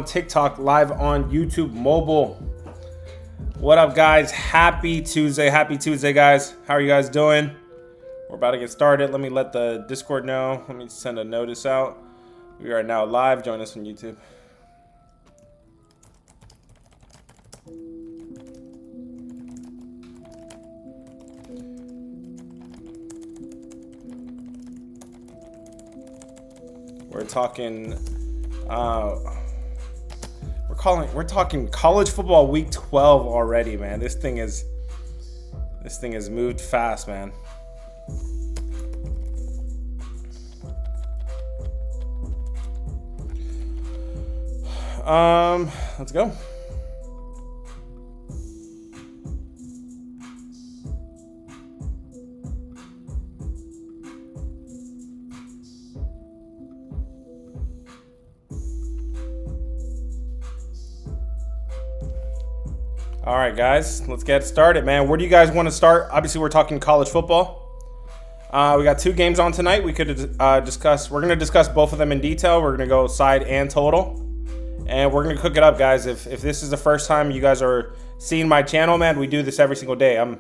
TikTok, live on YouTube mobile. What up, guys? Happy Tuesday, guys. How are you guys doing? We're about to get started. Let me let the Discord know. Let me send a notice out. We are now live. Join us on YouTube. We're talking college football week 12 already, man. This thing has moved fast, man. Let's go. All right, guys, let's get started, man. Where do you guys want to start? Obviously, we're talking college football. We got 2 games on tonight. We could discuss. We're going to discuss both of them in detail. We're going to go side and total, and we're going to cook it up, guys. If this is the first time you guys are seeing my channel, man, we do this every single day. I'm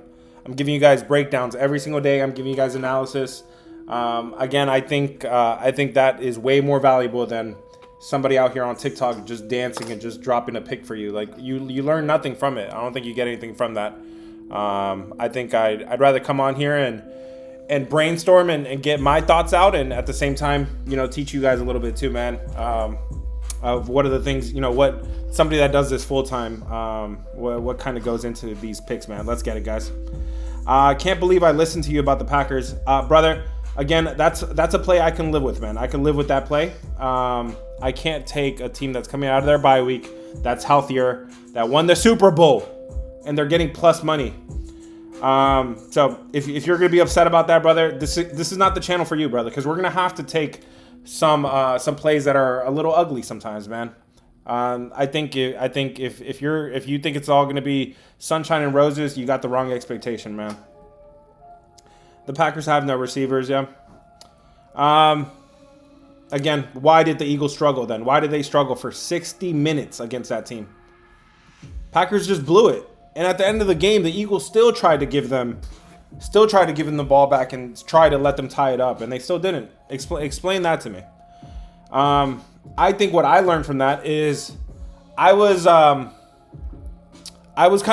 giving you guys breakdowns every single day. I'm giving you guys analysis. Again, I think that is way more valuable than somebody out here on TikTok just dancing and just dropping a pick for you. Like you learn nothing from it. I don't think you get anything from that. I think I'd rather come on here and brainstorm and get my thoughts out, and at the same time, teach you guys a little bit too, man. Of what are the things, what somebody that does this full time, what kind of goes into these picks, man. Let's get it, guys. Can't believe I listened to you about the Packers, brother. Again, that's a play I can live with, man. I can live with that play. I can't take a team that's coming out of their bye week, that's healthier, that won the Super Bowl, and they're getting plus money. So if you're going to be upset about that, brother, this is not the channel for you, brother, because we're going to have to take some plays that are a little ugly sometimes, man. I think if you think it's all going to be sunshine and roses, you got the wrong expectation, man. The Packers have no receivers, yeah. Again, why did the Eagles struggle then? Why did they struggle for 60 minutes against that team? Packers just blew it. And at the end of the game, the Eagles still tried to give them the ball back and try to let them tie it up, and they still didn't. Explain that to me. I think what I learned from that is I was kind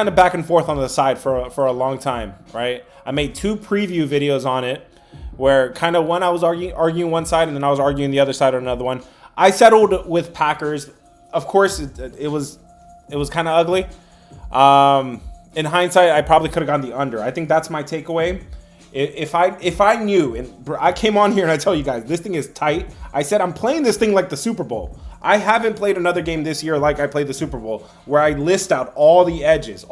of back and forth on the side for a long time, right? I made 2 preview videos on it, where kind of one I was arguing one side, and then I was arguing the other side on another one. I settled with Packers. Of course, it was kind of ugly. In hindsight, I probably could have gone the under. I think that's my takeaway. If I knew, and I came on here and I tell you guys, this thing is tight. I said I'm playing this thing like the Super Bowl. I haven't played another game this year like I played the Super Bowl, where I list out all the edges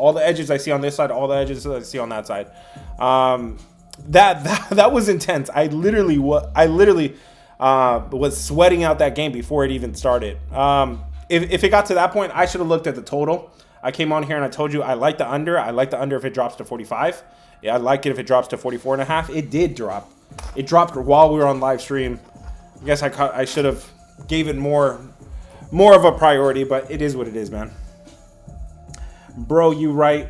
I see on this side, all the edges I see on that side. That was intense. I literally was sweating out that game before it even started. If it got to that point, I should have looked at the total. I came on here and I told you I like the under. I like the under if it drops to 45. Yeah, I like it if it drops to 44.5. It did drop. It dropped while we were on live stream. I guess I should have gave it more of a priority, but it is what it is, man. Bro, you right.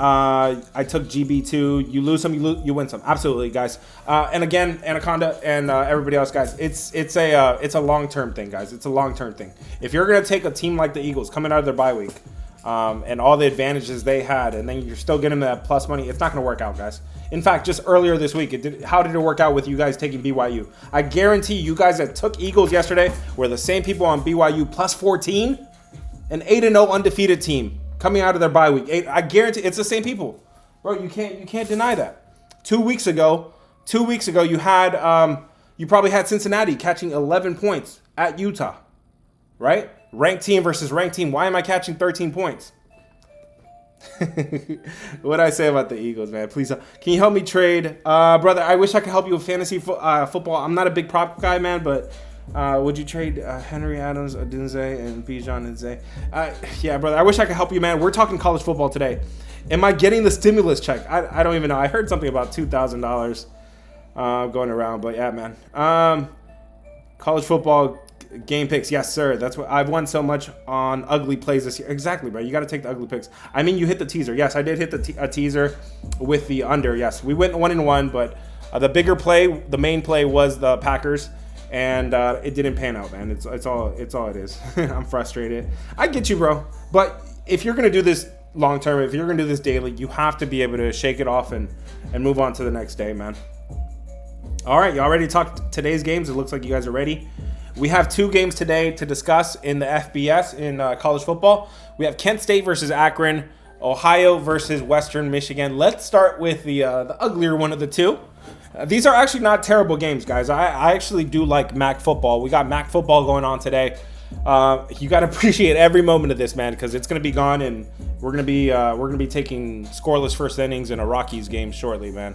I took GB2. You lose some, you win some. Absolutely, guys. And again, Anaconda and everybody else, guys. It's a long-term thing, guys. It's a long-term thing. If you're gonna take a team like the Eagles coming out of their bye week, and all the advantages they had, and then you're still getting that plus money, it's not gonna work out, guys. In fact, just earlier this week, how did it work out with you guys taking BYU? I guarantee you guys that took Eagles yesterday were the same people on BYU plus 14, an 8-0 undefeated team coming out of their bye week. I guarantee it's the same people, bro. You can't deny that. 2 weeks ago, you had you probably had Cincinnati catching 11 points at Utah, right? Ranked team versus ranked team. Why am I catching 13 points? What I say about the Eagles, man? Please, can you help me trade, brother? I wish I could help you with fantasy football. I'm not a big prop guy, man, but would you trade Henry Adams, Odunze, and Bijan Nze? Yeah, brother. I wish I could help you, man. We're talking college football today. Am I getting the stimulus check? I don't even know. I heard something about $2,000 going around, but yeah, man. College football. Game picks, yes sir. That's what I've won so much on ugly plays this year. Exactly, bro. You got to take the ugly picks. I mean, you hit the teaser. Yes, I did hit a teaser with the under. Yes, we went 1-1, but the bigger play, the main play was the Packers, and it didn't pan out, man. It's all it is. I'm frustrated. I get you, bro. But if you're gonna do this long term, if you're gonna do this daily, you have to be able to shake it off and move on to the next day, man. All right, you already talked today's games. It looks like you guys are ready. We have 2 games today to discuss in the FBS in college football. We have Kent State versus Akron, Ohio versus Western Michigan. Let's start with the uglier one of the two. These are actually not terrible games, guys. I actually do like MAC football. We got MAC football going on today. You got to appreciate every moment of this, man, because it's going to be gone, and we're going to be taking scoreless first innings in a Rockies game shortly, man.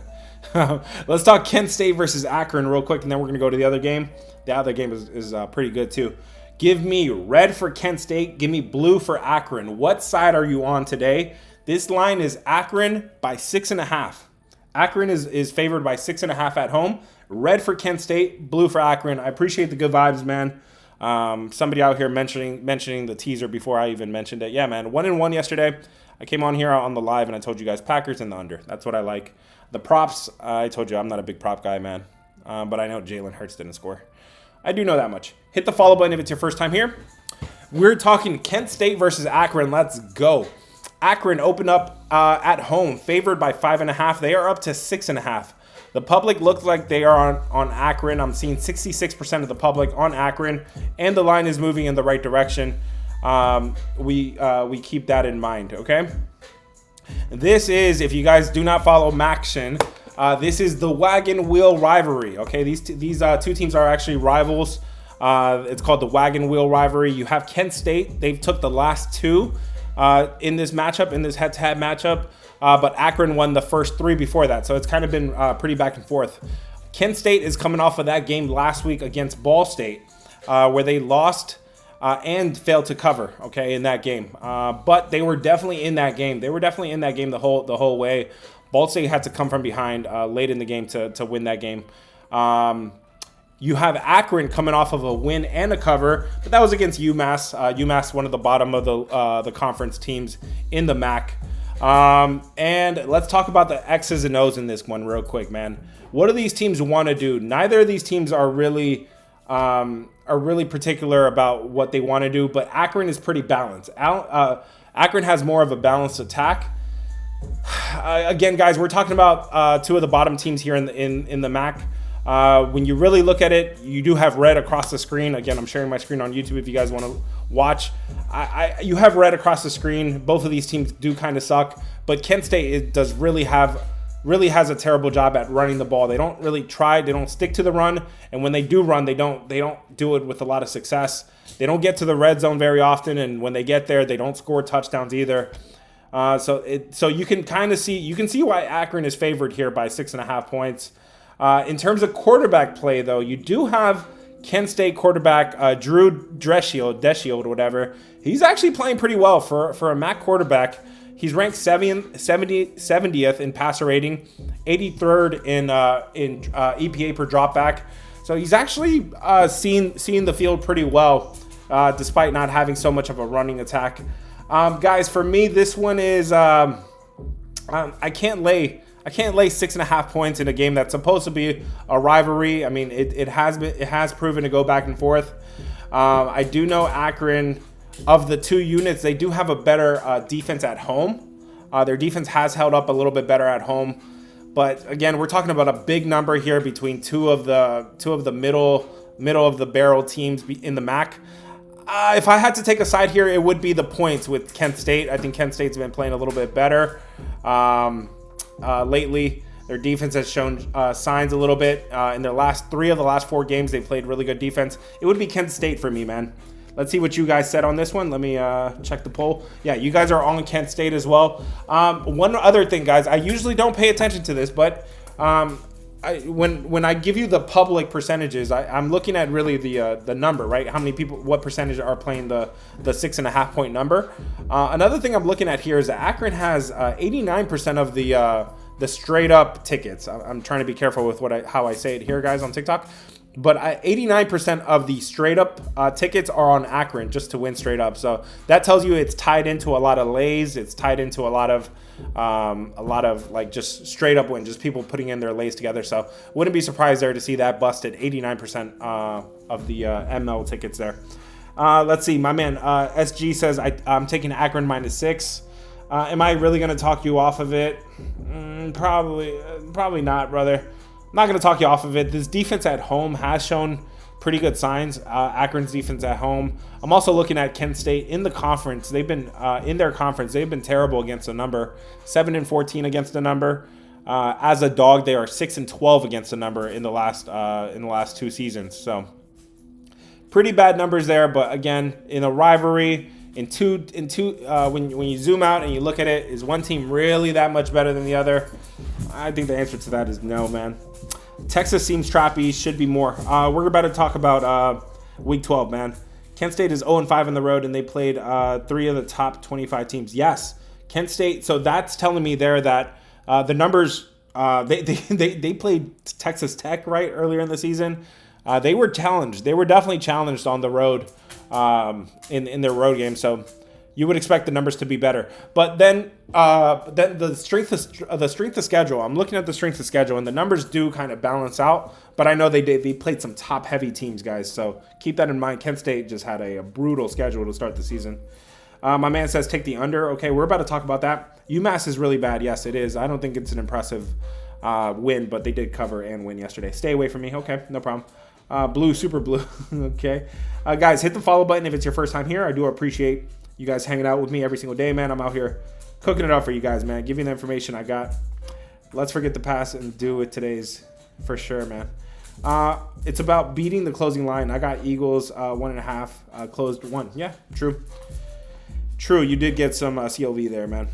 Let's talk Kent State versus Akron real quick, and then we're going to go to the other game. The other game is pretty good too. Give me red for Kent State. Give me blue for Akron. What side are you on today? This line is Akron by 6.5. Akron is favored by 6.5 at home. Red for Kent State, blue for Akron. I appreciate the good vibes, man. Somebody out here mentioning the teaser before I even mentioned it. Yeah, man, 1-1 yesterday. I came on here on the live and I told you guys Packers and the under. That's what I like. The props, I told you I'm not a big prop guy, man. But I know Jalen Hurts didn't score. I do know that much. Hit the follow button if it's your first time here. We're talking Kent State versus Akron. Let's go. Akron opened up at home, favored by 5.5. They are up to 6.5. The public looks like they are on Akron. I'm seeing 66% of the public on Akron, and the line is moving in the right direction. We keep that in mind, okay? This is, if you guys do not follow Maction, this is the wagon wheel rivalry, okay? These two teams are actually rivals. It's called the wagon wheel rivalry. You have Kent State. They've took the last 2 in this matchup, in this head-to-head matchup, but Akron won the first 3 before that, so it's kind of been pretty back and forth. Kent State is coming off of that game last week against Ball State, where they lost and failed to cover, okay, in that game. But they were definitely in that game. They were definitely in that game the whole way. Ball State had to come from behind late in the game to win that game. You have Akron coming off of a win and a cover, but that was against UMass. UMass, one of the bottom of the conference teams in the MAC. And let's talk about the X's and O's in this one real quick, man. What do these teams want to do? Neither of these teams are really particular about what they want to do, but Akron is pretty balanced. Akron has more of a balanced attack. Again, guys, we're talking about 2 of the bottom teams here in the MAC. When you really look at it, you do have red across the screen. Again, I'm sharing my screen on YouTube if you guys want to watch. You have red across the screen. Both of these teams do kind of suck, but Kent State really has a terrible job at running the ball. They don't really try. They don't stick to the run, and when they do run, they don't do it with a lot of success. They don't get to the red zone very often, and when they get there, they don't score touchdowns either. So you can kind of see why Akron is favored here by 6.5 points. In terms of quarterback play, though, you do have Kent State quarterback Drew Deshield, whatever. He's actually playing pretty well for a MAC quarterback. He's ranked 70th in passer rating, 83rd in EPA per dropback. So he's actually seeing the field pretty well, despite not having so much of a running attack. Guys, for me, this one is I can't lay 6.5 points in a game that's supposed to be a rivalry. I mean, it has proven to go back and forth. I do know Akron, of the 2 units, they do have a better defense at home. Their defense has held up a little bit better at home, but again, we're talking about a big number here between two of the middle of the barrel teams in the MAC. If I had to take a side here, it would be the points with Kent State. I think Kent State's been playing a little bit better lately. Their defense has shown signs a little bit. In their last 3 of the last 4 games, they played really good defense. It would be Kent State for me, man. Let's see what you guys said on this one. Let me check the poll. Yeah, you guys are all in Kent State as well. One other thing, guys, I usually don't pay attention to this, but when I give you the public percentages, I'm looking at really the number, right? How many people, what percentage are playing the 6.5 point number? Another thing I'm looking at here is that Akron has 89% of the straight up tickets. I'm trying to be careful with how I say it here, guys, on TikTok. But 89% of the straight up tickets are on Akron just to win straight up. So that tells you it's tied into a lot of lays. It's tied into a lot of like just straight up win, just people putting in their lays together. So wouldn't be surprised there to see that busted. 89% of the ML tickets there. Let's see. My man SG says I'm taking Akron -6. Am I really going to talk you off of it? Probably not, brother. I'm not going to talk you off of it. This defense at home has shown pretty good signs. Akron's defense at home. I'm also looking at Kent State in the conference. They've been in their conference. They've been terrible against the number. 7-14 against the number. As a dog, they are 6-12 against the number in the last 2 seasons. So pretty bad numbers there. But again, in a rivalry, when you zoom out and you look at it, is one team really that much better than the other? I think the answer to that is no, man. Texas seems trappy, should be more. We're about to talk about Week 12, man. Kent State is 0-5 on the road, and they played 3 of the top 25 teams. Yes, Kent State. So that's telling me there that the numbers, they played Texas Tech, right, earlier in the season. They were challenged. They were definitely challenged on the road in their road game. So you would expect the numbers to be better. But then the strength of schedule. I'm looking at the strength of schedule, and the numbers do kind of balance out. But I know they played some top heavy teams, guys. So keep that in mind. Kent State just had a brutal schedule to start the season. My man says take the under. Okay, we're about to talk about that. UMass is really bad. Yes, it is. I don't think it's an impressive win, but they did cover and win yesterday. Stay away from me. Okay, no problem. Blue, super blue. Okay. Guys, hit the follow button if it's your first time here. I do appreciate you guys hanging out with me every single day, man. I'm out here cooking it up for you guys, man. Give you the information I got. Let's forget the past and do it today's for sure, man. It's about beating the closing line. I got Eagles 1.5, closed 1. Yeah, true. True, you did get some CLV there, man.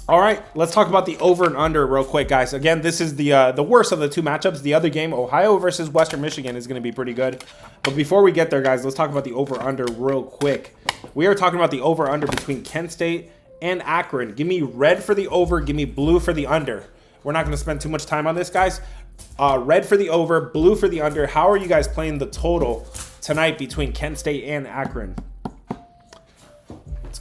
All right, let's talk about the over and under real quick, guys. Again, this is the worst of the 2 matchups. The other game, Ohio versus Western Michigan, is going to be pretty good. But before we get there, guys, let's talk about the over-under real quick. We are talking about the over-under between Kent State and Akron. Give me red for the over. Give me blue for the under. We're not going to spend too much time on this, guys. Red for the over, blue for the under. How are you guys playing the total tonight between Kent State and Akron?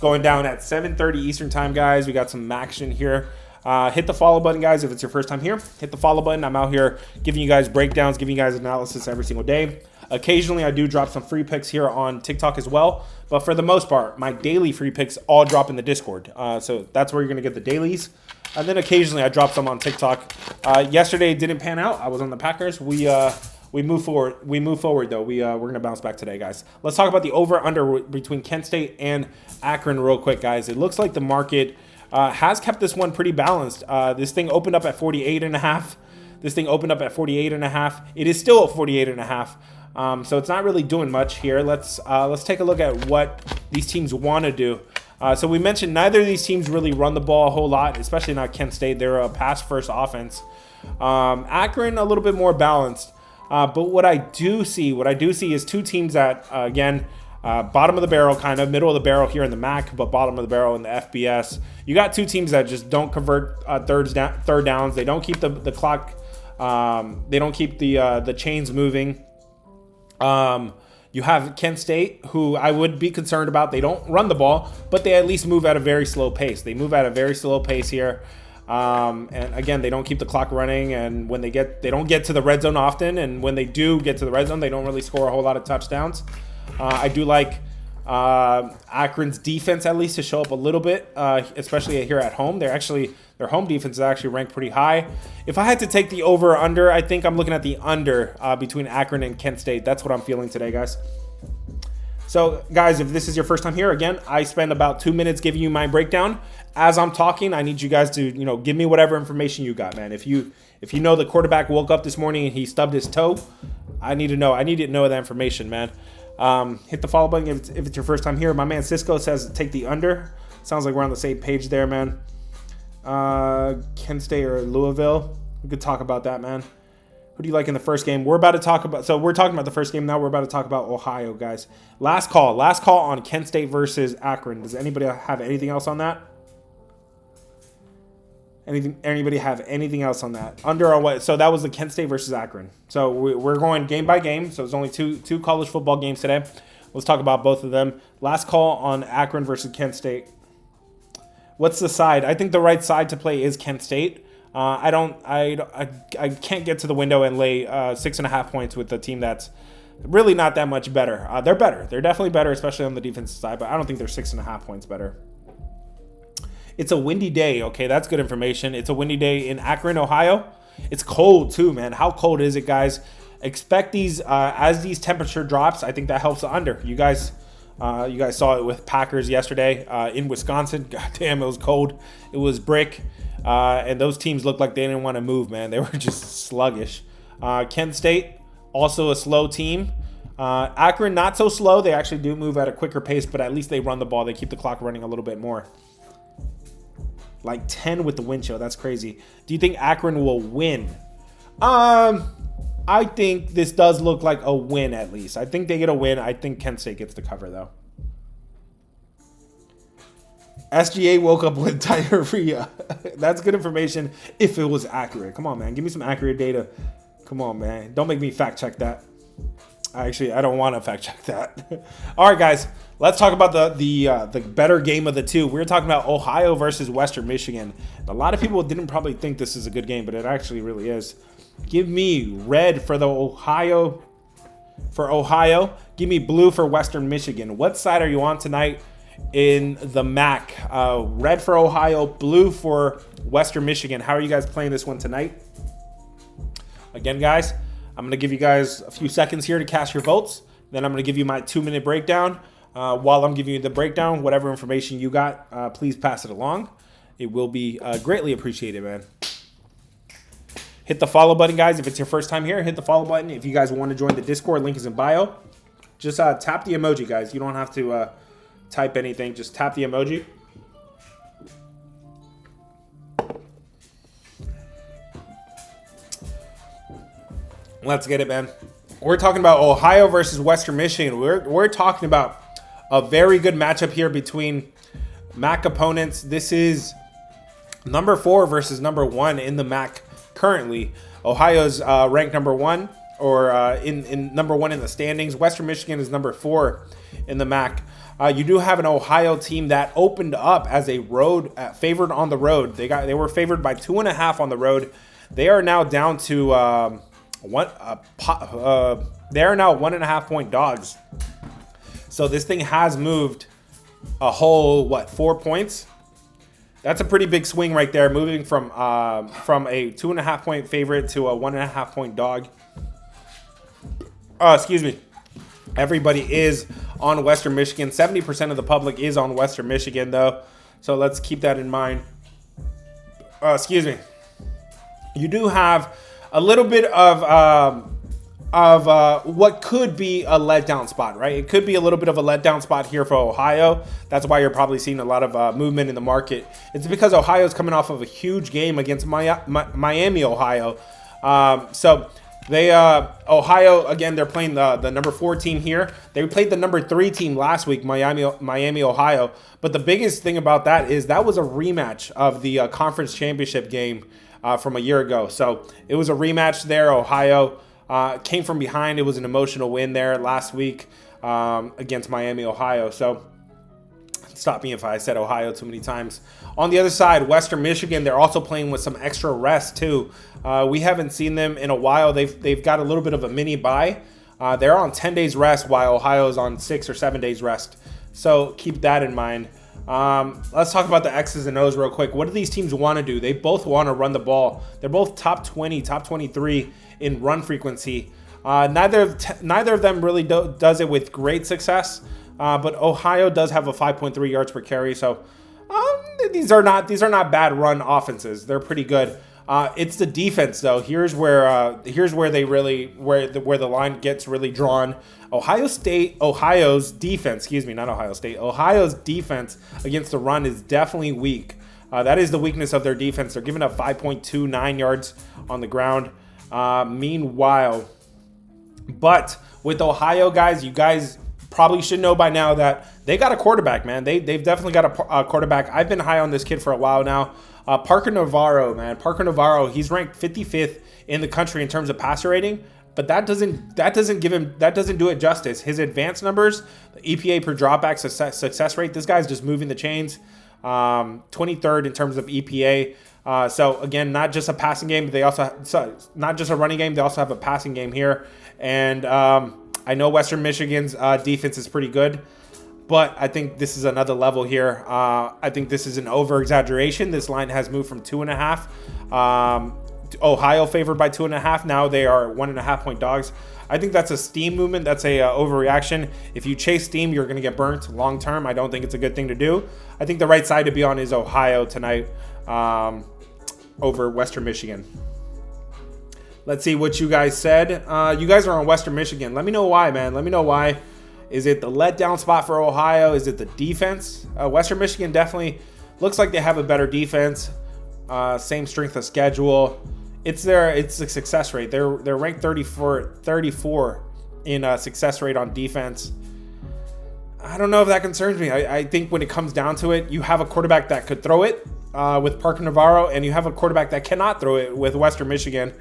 Going down at 7:30 Eastern time, guys. We got some action here. Hit the follow button, guys, if it's your first time here. Hit the follow button. I'm out here giving you guys breakdowns, giving you guys analysis every single day. Occasionally, I do drop some free picks here on TikTok as well. But for the most part, my daily free picks all drop in the Discord. So that's where you're going to get the dailies. And then occasionally, I drop some on TikTok. Yesterday, it didn't pan out. I was on the Packers. We move forward. We move forward, though. We're going to bounce back today, guys. Let's talk about the over-under between Kent State and Akron real quick, guys. It looks like the market has kept this one pretty balanced. This thing opened up at 48.5. This thing opened up at 48.5. It is still at 48.5. So it's not really doing much here. Let's take a look at what these teams want to do. So we mentioned neither of these teams really run the ball a whole lot, especially not Kent State. They're a pass-first offense. Akron, a little bit more balanced. But what I do see is 2 teams that, again, bottom of the barrel, kind of middle of the barrel here in the MAC, but bottom of the barrel in the FBS. You got 2 teams that just don't convert third downs. They don't keep the clock. They don't keep the chains moving. You have Kent State, who I would be concerned about. They don't run the ball, but they at least move at a very slow pace. They move at a very slow pace here. And again, they don't keep the clock running, and when they don't get to the red zone often, and when they do get to the red zone, they don't really score a whole lot of touchdowns. I do like Akron's defense at least to show up a little bit, especially here at home. Their home defense is actually ranked pretty high. If I had to take the over or under, I think I'm looking at the under between Akron and Kent State. That's what I'm feeling today, guys. So, guys, if this is your first time here, again, I spend about 2 minutes giving you my breakdown. As I'm talking, I need you guys to, give me whatever information you got, man. If you know the quarterback woke up this morning and he stubbed his toe, I need to know. I need to know that information, man. Hit the follow button if it's your first time here. My man Cisco says take the under. Sounds like we're on the same page there, man. Kent State or Louisville. We could talk about that, man. Who do you like in the first game? We're about to talk about. So we're talking about the first game now. We're about to talk about Ohio, guys. Last call on Kent State versus Akron. Does anybody have anything else on that? Anybody have anything else on that? Under or what? So that was the Kent State versus Akron. So we're going game by game. So it's only two college football games today. Let's talk about both of them. Last call on Akron versus Kent State. What's the side? I think the right side to play is Kent State. I can't get to the window and lay 6.5 points with a team that's really not that much better. They're better. They're definitely better, especially on the defensive side, but I don't think they're 6.5 points better. It's a windy day. Okay, that's good information. It's a windy day in Akron, Ohio. It's cold too, man. How cold is it, guys? Expect these as these temperature drops. I think that helps the under. You guys saw it with Packers yesterday in Wisconsin. God damn, it was cold. It was brick, and those teams looked like they didn't want to move, man. They were just sluggish. Kent State, also a slow team. Akron, not so slow. They actually do move at a quicker pace, but at least they run the ball. They keep the clock running a little bit more. Like 10 with the wind chill. That's crazy. Do you think Akron will win? I think this does look like a win at least. I think they get a win. I think Kent State gets the cover though. SGA woke up with diarrhea. That's good information if it was accurate. Come on, man. Give me some accurate data. Come on, man. Don't make me fact check that. I don't want to fact check that. All right, guys. Let's talk about the better game of the two. We're talking about Ohio versus Western Michigan. A lot of people didn't probably think this is a good game, but it actually really is. Give me red for Ohio. Give me blue for Western Michigan. What side are you on tonight in the MAC? Red for Ohio, blue for Western Michigan. How are you guys playing this one tonight? Again, guys, I'm going to give you guys a few seconds here to cast your votes. Then I'm going to give you my 2-minute breakdown. While I'm giving you the breakdown, whatever information you got, please pass it along. It will be greatly appreciated, man. Hit the follow button, guys. If it's your first time here, hit the follow button. If you guys want to join the Discord, link is in bio. Just tap the emoji, guys. You don't have to type anything. Just tap the emoji. Let's get it, man. We're talking about Ohio versus Western Michigan. We're talking about a very good matchup here between MAC opponents. This is number 4 versus number 1 in the MAC currently. Ohio's ranked number 1 or in number 1 in the standings. Western Michigan is number 4 in the MAC. You do have an Ohio team that opened up as a road favored on the road. They were favored by 2.5 on the road. They are now down to they are now 1.5 point dogs. So this thing has moved a whole 4 points. That's a pretty big swing right there, moving from a 2.5 point favorite to a 1.5 point dog. Excuse me. Everybody is on Western Michigan. 70% of the public is on Western Michigan, though. So let's keep that in mind. Excuse me. You do have a little bit of what could be a letdown spot, right? It could be a little bit of a letdown spot here for Ohio. That's why you're probably seeing a lot of movement in the market. It's because Ohio's coming off of a huge game against Miami, Ohio. So they Ohio, again, they're playing the number 4 team here. They played the number 3 team last week, Miami, Ohio. But the biggest thing about that is that was a rematch of the conference championship game from a year ago. So it was a rematch there. Ohio came from behind. It was an emotional win there last week against Miami, Ohio. So stop me if I said Ohio too many times. On the other side, Western Michigan, they're also playing with some extra rest too. We haven't seen them in a while. They've got a little bit of a mini bye. They're on 10 days rest while Ohio is on 6 or 7 days rest. So keep that in mind. Let's talk about the X's and O's real quick. What do these teams want to do? They both want to run the ball. They're both top 20, top 23 in run frequency. Neither of them really does it with great success, but Ohio does have a 5.3 yards per carry. So these are not bad run offenses. They're pretty good. It's the defense though. Here's where the line gets really drawn. Ohio's defense against the run is definitely weak. That is the weakness of their defense. They're giving up 5.29 yards on the ground. Meanwhile, but with Ohio, guys, you guys probably should know by now that they got a quarterback, man. They've definitely got a quarterback. I've been high on this kid for a while now. Parker Navarro, man. Parker Navarro, he's ranked 55th in the country in terms of passer rating, but that doesn't do it justice. His advanced numbers, the EPA per dropback success rate, this guy's just moving the chains. 23rd in terms of EPA. So again, not just a passing game, but they also not just a running game. They also have a passing game here. And I know Western Michigan's defense is pretty good, but I think this is another level here. I think this is an over-exaggeration. This line has moved from 2.5. Ohio favored by 2.5. Now they are 1.5 point dogs. I think that's a steam movement. That's a overreaction. If you chase steam, you're going to get burnt long term. I don't think it's a good thing to do. I think the right side to be on is Ohio tonight over Western Michigan. Let's see what you guys said. You guys are on Western Michigan. Let me know why, man. Let me know why. Is it the letdown spot for Ohio? Is it the defense? Western Michigan definitely looks like they have a better defense. Same strength of schedule. It's a success rate. They're ranked 34 in success rate on defense. I don't know if that concerns me. I think when it comes down to it, you have a quarterback that could throw it with Parker Navarro, and you have a quarterback that cannot throw it with Western Michigan.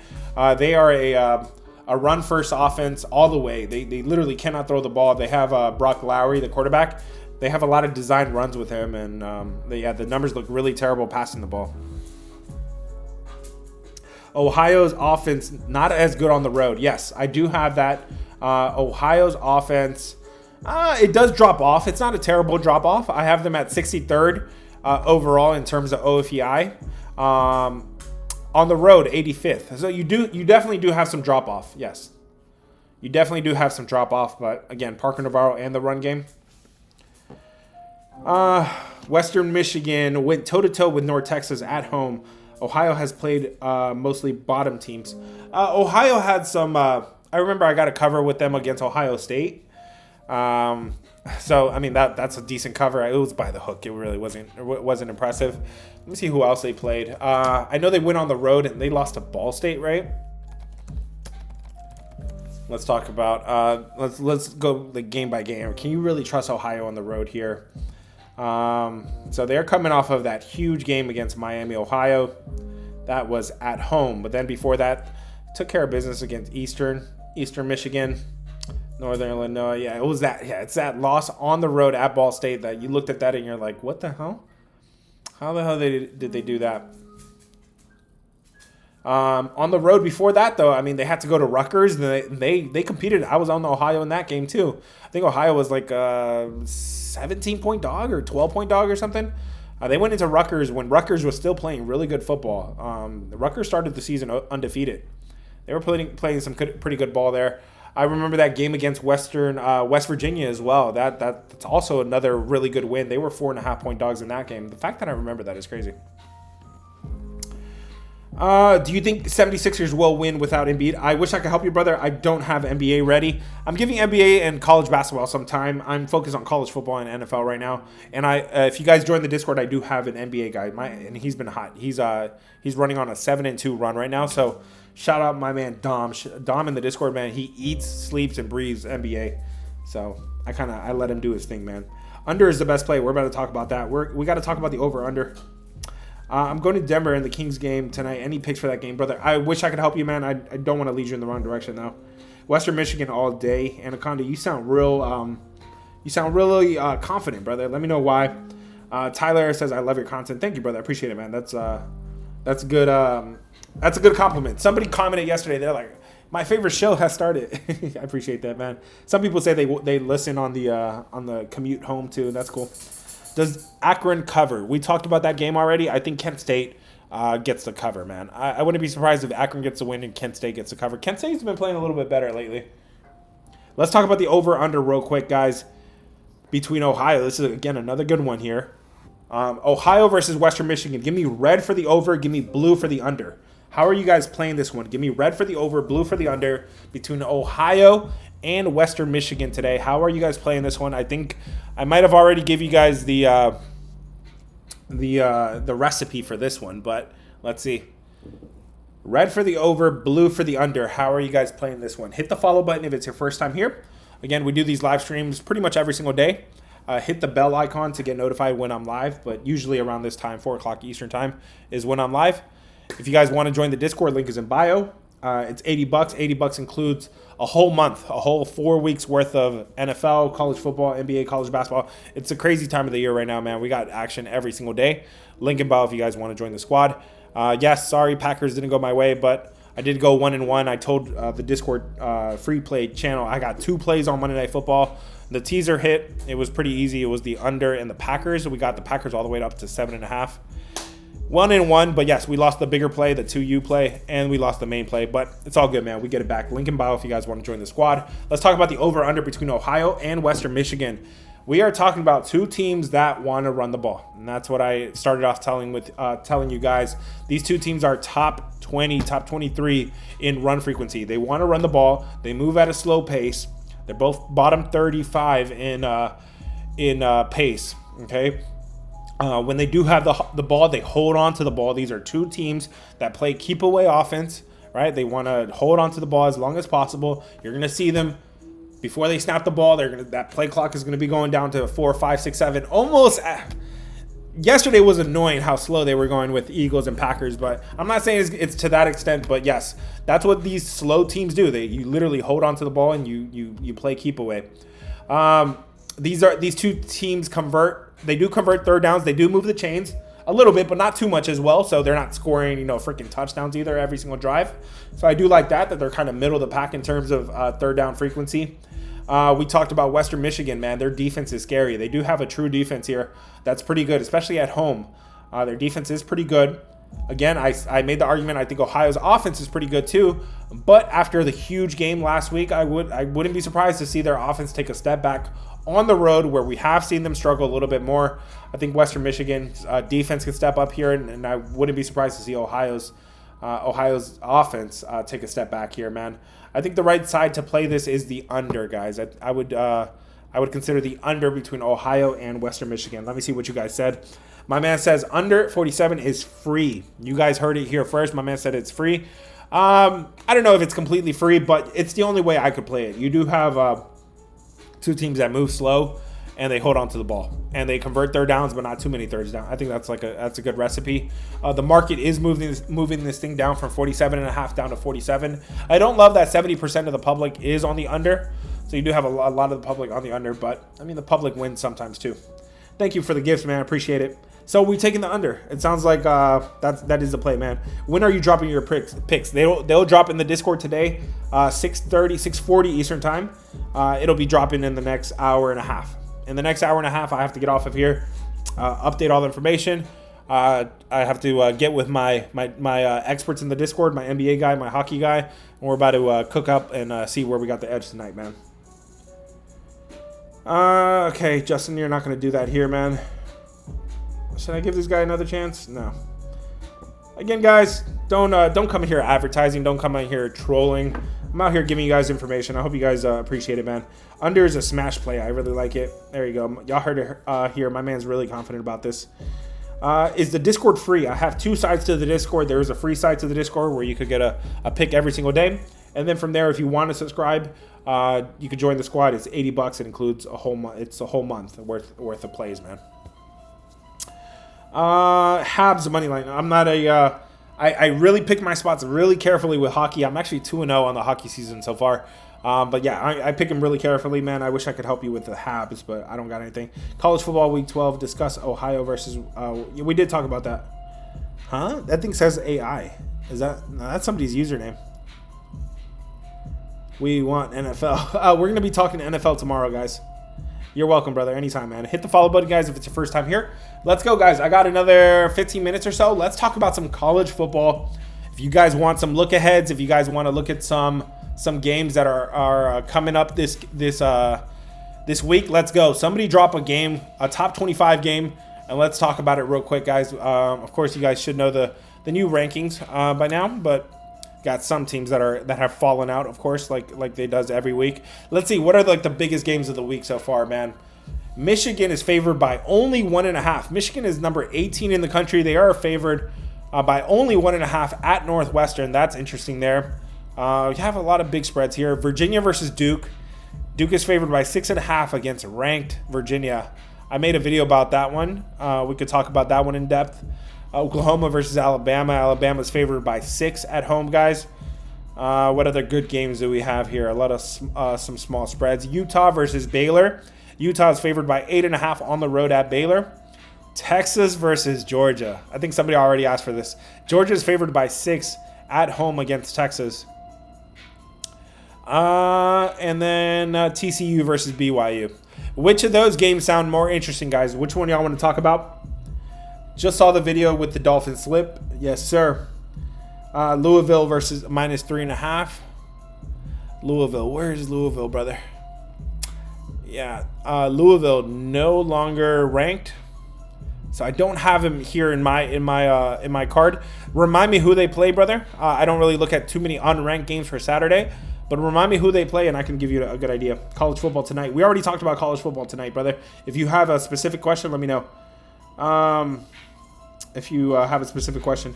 They are a run-first offense all the way. They literally cannot throw the ball. They have Brock Lowry, the quarterback. They have a lot of designed runs with him, and the numbers look really terrible passing the ball. Ohio's offense, not as good on the road. Yes, I do have that. Ohio's offense, it does drop off. It's not a terrible drop off. I have them at 63rd overall in terms of OFEI. On the road, 85th. So you definitely do have some drop off. Yes, you definitely do have some drop off. But again, Parker Navarro and the run game. Western Michigan went toe to toe with North Texas at home. Ohio has played mostly bottom teams. Ohio had some. I remember I got a cover with them against Ohio State. So I mean that's a decent cover. It was by the hook. It really wasn't impressive. Let me see who else they played. I know they went on the road and they lost to Ball State, right? Let's talk about. Let's go like game by game. Can you really trust Ohio on the road here? So they're coming off of that huge game against Miami, Ohio. That was at home. But then before that, took care of business against Eastern Michigan, Northern Illinois. Yeah, it was that. Yeah, it's that loss on the road at Ball State that you looked at that and you're like, what the hell? How the hell did they do that? On the road before that, though, I mean, they had to go to Rutgers. And they competed. I was on Ohio in that game, too. I think Ohio was like a 17-point dog or 12-point dog or something. They went into Rutgers when Rutgers was still playing really good football. Rutgers started the season undefeated. They were playing some pretty good ball there. I remember that game against West Virginia as well. That's also another really good win. They were 4.5-point dogs in that game. The fact that I remember that is crazy. Do you think 76ers will win without Embiid? I wish I could help you, brother. I don't have NBA ready. I'm giving NBA and college basketball some time. I'm focused on college football and NFL right now. And if you guys join the Discord, I do have an NBA guy. And he's been hot. He's running on a 7-2 run right now. So shout out my man Dom. Dom in the Discord, man. He eats, sleeps, and breathes NBA. So I let him do his thing, man. Under is the best play. We're about to talk about that. We got to talk about the over/under. I'm going to Denver in the Kings game tonight. Any picks for that game, brother? I wish I could help you, man. I don't want to lead you in the wrong direction, though. Western Michigan all day. Anaconda, you sound really confident, brother. Let me know why. Tyler says, I love your content. Thank you, brother. I appreciate it, man. That's good. That's a good compliment. Somebody commented yesterday. They're like, my favorite show has started. I appreciate that, man. Some people say they listen on the commute home, too. That's cool. Does Akron cover? We talked about that game already. I think Kent State gets the cover, man. I wouldn't be surprised if Akron gets the win and Kent State gets the cover. Kent State's been playing a little bit better lately. Let's talk about the over-under real quick, guys. Between Ohio, this is, again, another good one here. Ohio versus Western Michigan. Give me red for the over. Give me blue for the under. How are you guys playing this one? Give me red for the over, blue for the under between Ohio and Western Michigan today. How are you guys playing this one? I think I might have already give you guys the recipe for this one, but let's see. Red for the over, blue for the under. How are you guys playing this one? Hit the follow button if it's your first time here. Again, we do these live streams pretty much every single day. Hit the bell icon to get notified when I'm live, but usually around this time, 4 o'clock Eastern time, is when I'm live. If you guys want to join the Discord, link is in bio. It's $80. $80 includes a whole month, a whole 4 weeks worth of NFL, college football, NBA, college basketball. It's a crazy time of the year right now, man. We got action every single day. Link in bio if you guys want to join the squad. Yes, sorry, Packers didn't go my way, but I did go 1-1. I told the Discord free play channel I got 2 plays on Monday Night Football. The teaser hit. It was pretty easy. It was the under and the Packers. We got the Packers all the way up to 7.5. 1-1, but yes, we lost the bigger play, the 2U play, and we lost the main play, but it's all good, man. We get it back. Link in bio if you guys want to join the squad. Let's talk about the over-under between Ohio and Western Michigan. We are talking about 2 teams that want to run the ball, and that's what I started off telling you guys. These 2 teams are top 20, top 23 in run frequency. They want to run the ball. They move at a slow pace. They're both bottom 35 in pace, okay? When they do have the ball, they hold on to the ball. These are 2 teams that play keep away offense, right? They want to hold on to the ball as long as possible. You're going to see them before they snap the ball. That play clock is going to be going down to 4, 5, 6, 7. Almost. Yesterday was annoying how slow they were going with Eagles and Packers, but I'm not saying it's to that extent. But yes, that's what these slow teams do. You literally hold on to the ball and you play keep away. These 2 teams convert. They do convert third downs. They do move the chains a little bit, but not too much as well. So they're not scoring, freaking touchdowns either every single drive. So I do like that they're kind of middle of the pack in terms of third down frequency. We talked about Western Michigan, man. Their defense is scary. They do have a true defense here that's pretty good, especially at home. Their defense is pretty good. Again, I made the argument. I think Ohio's offense is pretty good too. But after the huge game last week, I wouldn't be surprised to see their offense take a step back on the road, where we have seen them struggle a little bit more. I think Western Michigan's defense can step up here, and I wouldn't be surprised to see Ohio's offense take a step back here, man. I think the right side to play this is the under, guys. I would consider the under between Ohio and Western Michigan. Let me see what you guys said. My man says under 47 is free. You guys heard it here first. My man said it's free. I don't know if it's completely free, but it's the only way I could play it. You do have 2 teams that move slow and they hold on to the ball and they convert third downs, but not too many thirds down. I think that's a good recipe. The market is moving this thing down from 47.5 down to 47. I don't love that 70% of the public is on the under, so you do have a lot of the public on the under, but I mean the public wins sometimes too. Thank you for the gifts, man. I appreciate it. So we're taking the under. It sounds like that is the play, man. When are you dropping your picks? They'll drop in the Discord today, 6:40 Eastern time. It'll be dropping in the next hour and a half. In the next hour and a half, I have to get off of here, update all the information. I have to get with my experts in the Discord, my NBA guy, my hockey guy, and we're about to cook up and see where we got the edge tonight, man. Okay, Justin, you're not going to do that here, man. Should I give this guy another chance? No. Again, guys, don't come in here advertising. Don't come in here trolling. I'm out here giving you guys information. I hope you guys appreciate it, man. Under is a smash play. I really like it. There you go. Y'all heard it here. My man's really confident about this. Is the Discord free? I have 2 sides to the Discord. There is a free side to the Discord where you could get a pick every single day. And then from there, if you want to subscribe, you could join the squad. It's $80. It includes a whole month. It's a whole month worth of plays, man. Habs money line. I'm not I really pick my spots really carefully with hockey. I'm actually 2-0 on the hockey season so far. But yeah, I pick them really carefully, man. I wish I could help you with the Habs, but I don't got anything. College football week 12. Discuss Ohio versus. We did talk about that. Huh? That thing says AI. Is that? No, that's somebody's username. We want NFL. We're gonna be talking NFL tomorrow, guys. You're welcome, brother. Anytime, man. Hit the follow button, guys, if it's your first time here. Let's go, guys. I got another 15 minutes or so. Let's talk about some college football. If you guys want some look-aheads, if you guys want to look at some games that are coming up this week, let's go. Somebody drop a game, a top 25 game, and let's talk about it real quick, guys. Of course, you guys should know the new rankings by now, but got some teams that have fallen out, of course, like they does every week. Let's see, what are the biggest games of the week so far, man? Michigan is favored by only 1.5. Michigan is number 18 in the country. They are favored by only 1.5 at Northwestern. That's interesting there. You have a lot of big spreads here. Virginia versus Duke. Duke is favored by 6.5 against ranked Virginia. I made a video about that one. We could talk about that one in depth. Oklahoma versus Alabama. Alabama is favored by 6 at home, guys. What other good games do we have here? A lot of some small spreads. Utah versus Baylor. Utah is favored by 8.5 on the road at Baylor. Texas versus Georgia. I think somebody already asked for this. Georgia is favored by 6 at home against Texas. And then TCU versus BYU. Which of those games sound more interesting, guys? Which one y'all want to talk about? Just saw the video with the Dolphin slip. Yes, sir. Louisville versus -3.5. Louisville. Where's Louisville, brother? Yeah. Louisville no longer ranked. So I don't have him here in my card. Remind me who they play, brother. I don't really look at too many unranked games for Saturday. But remind me who they play, and I can give you a good idea. College football tonight. We already talked about college football tonight, brother. If you have a specific question, let me know. If you have a specific question.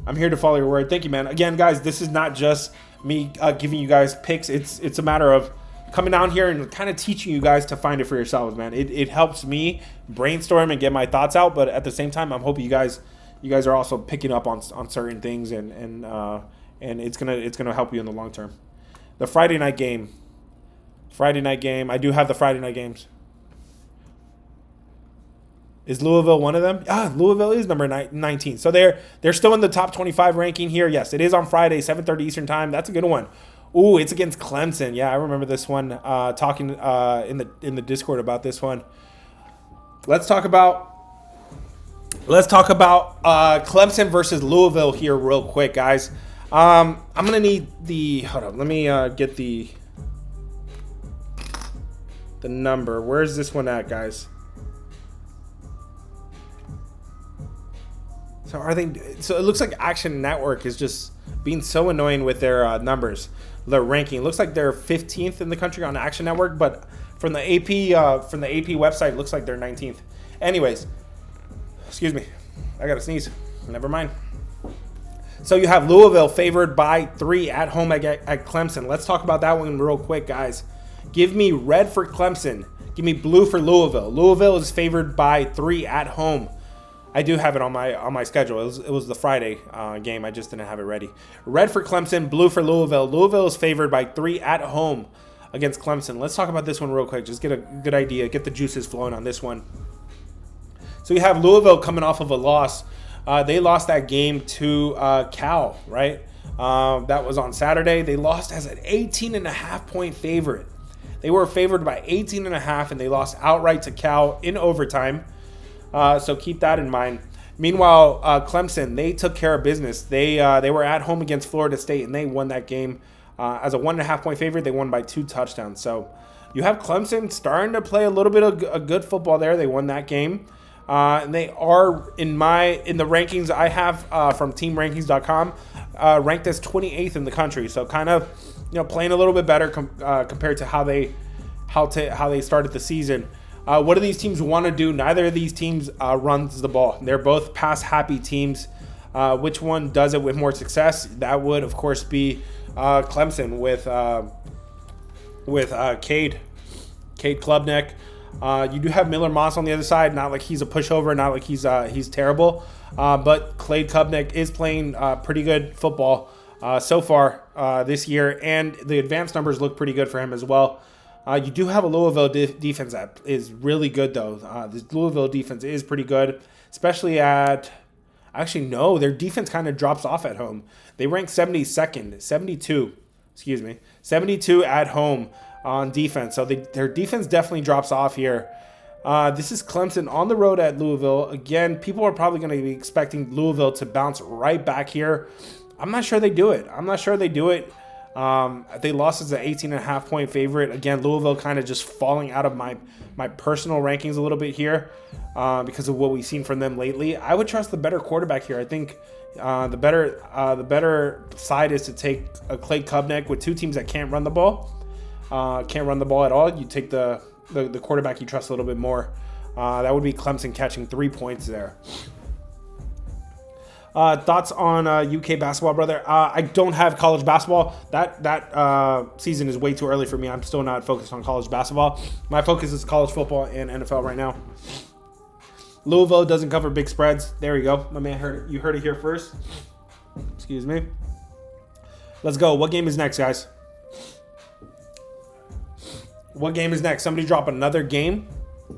I'm here to follow your word. Thank you, man. Again, guys, this is not just me giving you guys picks. It's a matter of coming down here and kind of teaching you guys to find it for yourselves, man. It helps me brainstorm and get my thoughts out, but at the same time, I'm hoping you guys are also picking up on certain things, and it's gonna help you in the long term. The Friday night game. I do have the Friday night games. Is Louisville one of them? Louisville is number 19. So they're still in the top 25 ranking here. Yes, it is on Friday, 7:30 Eastern time. That's a good one. Ooh, it's against Clemson. Yeah, I remember this one. Talking in the Discord about this one. Let's talk about Clemson versus Louisville here real quick, guys. I'm gonna need the. Hold on. Let me get the number. Where's this one at, guys? So it looks like Action Network is just being so annoying with their numbers, their ranking. It looks like they're 15th in the country on Action Network, but from the AP website, it looks like they're 19th. Anyways, excuse me, I gotta sneeze. Never mind. So you have Louisville favored by 3 at home at Clemson. Let's talk about that one real quick, guys. Give me red for Clemson. Give me blue for Louisville. Louisville is favored by 3 at home. I do have it on my schedule. It was the Friday game. I just didn't have it ready. Red for Clemson, blue for Louisville. Louisville is favored by 3 at home against Clemson. Let's talk about this one real quick. Just get a good idea. Get the juices flowing on this one. So you have Louisville coming off of a loss. They lost that game to Cal, right? That was on Saturday. They lost as an 18.5-point favorite. They were favored by 18.5, and they lost outright to Cal in overtime. So keep that in mind. Meanwhile, Clemson, they took care of business. They were at home against Florida State, and they won that game. As a 1.5-point favorite, they won by 2 touchdowns. So you have Clemson starting to play a little bit of a good football there. They won that game. And they are in the rankings I have from TeamRankings.com ranked as 28th in the country. So kind of playing a little bit better compared to how they started the season. What do these teams want to do? Neither of these teams runs the ball. They're both pass-happy teams. Which one does it with more success? That would, of course, be Clemson with Cade Klubnik. You do have Miller Moss on the other side. Not like he's a pushover. Not like he's terrible. But Cade Klubnik is playing pretty good football so far this year, and the advanced numbers look pretty good for him as well. You do have a Louisville defense that is really good, though. The Louisville defense is pretty good, especially at... Actually, no, their defense kind of drops off at home. They rank 72 at home on defense. So their defense definitely drops off here. This is Clemson on the road at Louisville. Again, people are probably going to be expecting Louisville to bounce right back here. I'm not sure they do it. They lost as an 18.5-point favorite. Again, Louisville kind of just falling out of my personal rankings a little bit here because of what we've seen from them lately. I would trust the better quarterback here. I think the better side is to take a Cade Klubnik with two teams that can't run the ball. Can't run the ball at all. You take the quarterback you trust a little bit more. That would be Clemson catching 3 points there. Thoughts on UK basketball, brother? I don't have college basketball. That season is way too early for me. I'm still not focused on college basketball. My focus is college football and NFL right now. Louisville doesn't cover big spreads. There we go. My man you heard it here first. Excuse me. Let's go. What game is next, guys? What game is next? Somebody drop another game,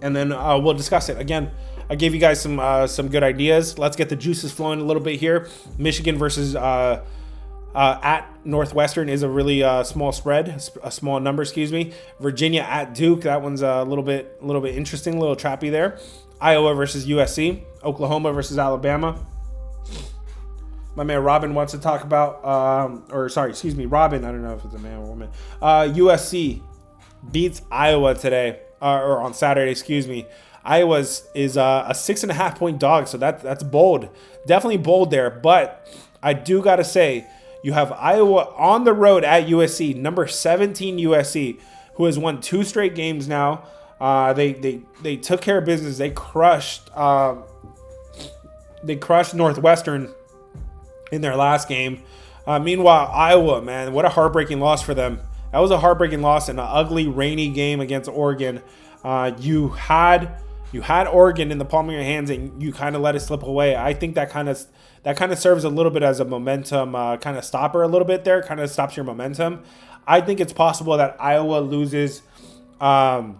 and then we'll discuss it. Again, I gave you guys some good ideas. Let's get the juices flowing a little bit here. Michigan versus at Northwestern is a really small spread, a small number, excuse me. Virginia at Duke. That one's a little bit interesting, a little trappy there. Iowa versus USC. Oklahoma versus Alabama. My man Robin wants to talk about, Robin. I don't know if it's a man or woman. USC beats Iowa today, or on Saturday, excuse me. Iowa is a 6.5 point dog, so that's bold. Definitely bold there, but I do got to say, you have Iowa on the road at USC, number 17 USC, who has won 2 straight games now. They took care of business. They crushed Northwestern in their last game. Meanwhile, Iowa, man, what a heartbreaking loss for them. That was a heartbreaking loss in an ugly, rainy game against Oregon. You had Oregon in the palm of your hands, and you kind of let it slip away. I think that kind of serves a little bit as a momentum kind of stopper a little bit there. Kind of stops your momentum. I think it's possible that Iowa loses. They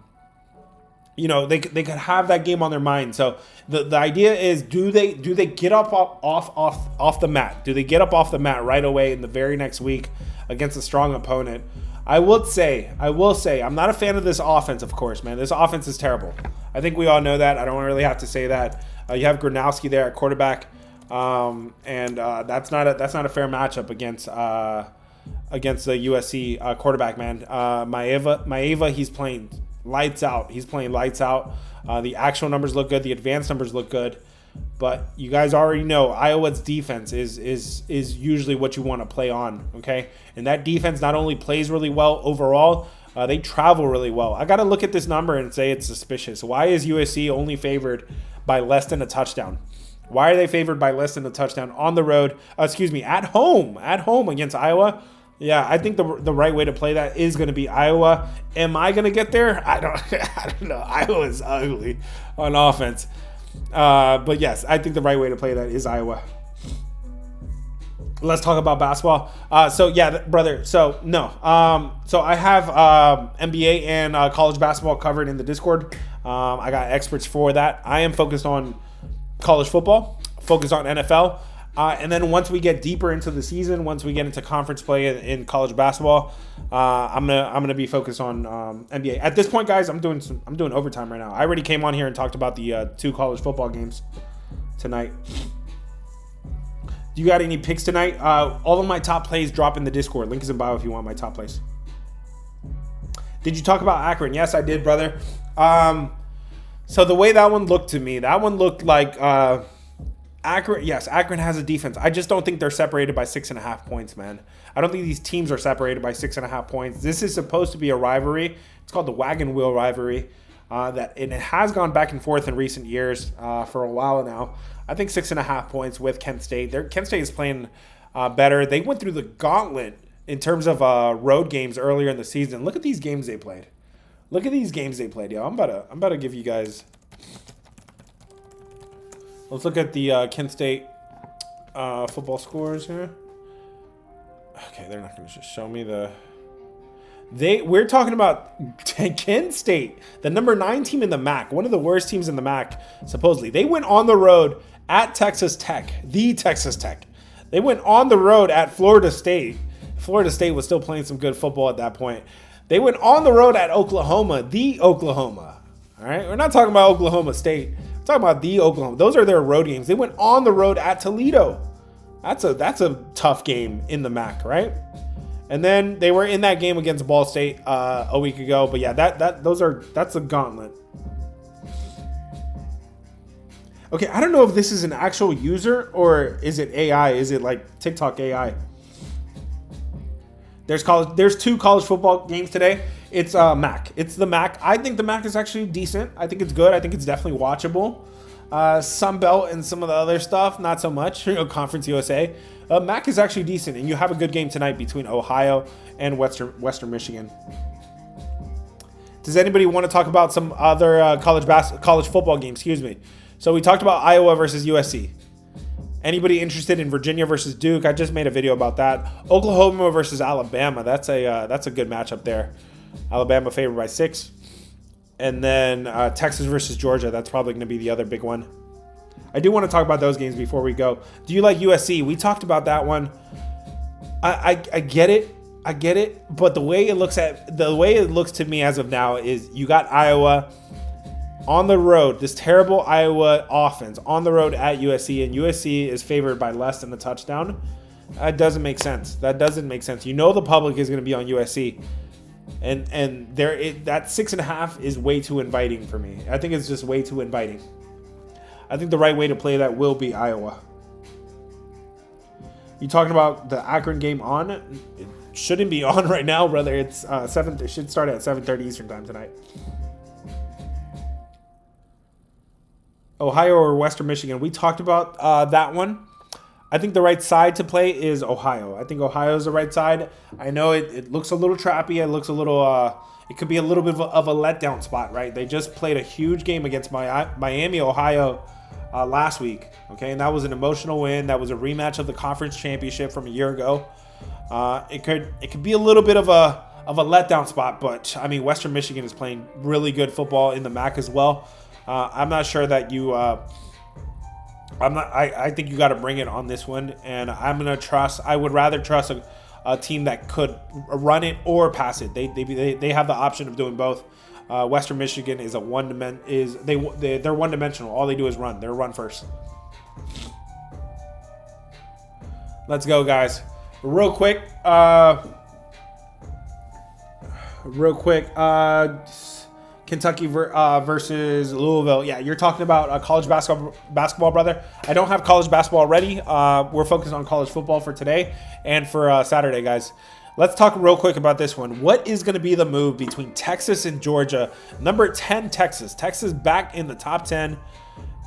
could have that game on their mind. So the idea is, do they get up off the mat? Do they get up off the mat right away in the very next week against a strong opponent? I will say, I'm not a fan of this offense, of course, man. This offense is terrible. I think we all know that. I don't really have to say that. You have Gronowski there at quarterback, and that's not a fair matchup against the USC quarterback, man. Maeva, he's playing lights out. The actual numbers look good. The advanced numbers look good. But you guys already know Iowa's defense is usually what you want to play on, okay? And that defense not only plays really well overall, they travel really well. I got to look at this number and say it's suspicious. Why is USC only favored by less than a touchdown? Why are they favored by less than a touchdown on the road? At home against Iowa? Yeah, I think the right way to play that is going to be Iowa. Am I going to get there? I don't know. Iowa is ugly on offense. But yes, I think the right way to play that is Iowa. Let's talk about basketball. Brother. So I have NBA and college basketball covered in the Discord. I got experts for that. I am focused on college football, focused on NFL. And then once we get deeper into the season, once we get into conference play in college basketball, I'm gonna be focused on NBA. At this point, guys, I'm doing overtime right now. I already came on here and talked about the 2 college football games tonight. Do you got any picks tonight? All of my top plays drop in the Discord. Link is in bio if you want my top plays. Did you talk about Akron? Yes, I did, brother. So the way that one looked to me, that one looked like Akron. Yes, Akron has a defense. I just don't think they're separated by 6.5 points, man. I don't think these teams are separated by 6.5 points. This is supposed to be a rivalry. It's called the Wagon Wheel rivalry. And it has gone back and forth in recent years for a while now. I think 6.5 points with Kent State. Kent State is playing better. They went through the gauntlet in terms of road games earlier in the season. Look at these games they played. Yo. I'm about to give you guys. Let's look at the Kent State football scores here. Okay, they're not going to just show me the. We're talking about Kent State, the number 9 team in the MAC, one of the worst teams in the MAC, supposedly. They went on the road at Texas Tech, the Texas Tech. They went on the road at Florida State. Florida State was still playing some good football at that point. They went on the road at Oklahoma, the Oklahoma. All right, we're not talking about Oklahoma State. We're talking about the Oklahoma. Those are their road games. They went on the road at Toledo. That's a tough game in the MAC, right? And then they were in that game against Ball State a week ago. But yeah, that's a gauntlet. Okay, I don't know if this is an actual user or is it AI? Is it like TikTok AI? There's 2 college football games today. It's MAC. It's the MAC. I think the MAC is actually decent. I think it's good. I think it's definitely watchable. Sun Belt and some of the other stuff, not so much. Conference USA. MAC is actually decent, and you have a good game tonight between Ohio and Western Michigan. Does anybody want to talk about some other college football games? Excuse me. So we talked about Iowa versus USC. Anybody interested in Virginia versus Duke? I just made a video about that. Oklahoma versus Alabama. That's a good matchup there. Alabama favored by 6. And then Texas versus Georgia. That's probably going to be the other big one. I do want to talk about those games before we go. Do you like USC? We talked about that one. I get it. I get it. But the way it looks to me as of now is you got Iowa on the road. This terrible Iowa offense on the road at USC, and USC is favored by less than a touchdown. That doesn't make sense. You know the public is going to be on USC. And that 6.5 is way too inviting for me. I think it's just way too inviting. I think the right way to play that will be Iowa. You talking about the Akron game on? It shouldn't be on right now, brother. It's 7. It should start at 7:30 Eastern time tonight. Ohio or Western Michigan? We talked about that one. I think the right side to play is Ohio. I think Ohio is the right side. I know it looks a little trappy. It looks a little. It could be a little bit of a letdown spot, right? They just played a huge game against Miami, Ohio last week. Okay, and that was an emotional win. That was a rematch of the conference championship from a year ago. It could be a little bit of a letdown spot, but I mean Western Michigan is playing really good football in the MAC as well. I'm not sure that you. I think you got to bring it on this one, and I'm gonna trust. I would rather trust a team that could run it or pass it. They have the option of doing both. Western Michigan is they're one-dimensional. All they do is run. They're run first. Let's go, guys. Real quick. Kentucky versus Louisville. Yeah, you're talking about college basketball, brother. I don't have college basketball ready. We're focused on college football for today and for Saturday, guys. Let's talk real quick about this one. What is going to be the move between Texas and Georgia? Number 10, Texas. Texas back in the top 10.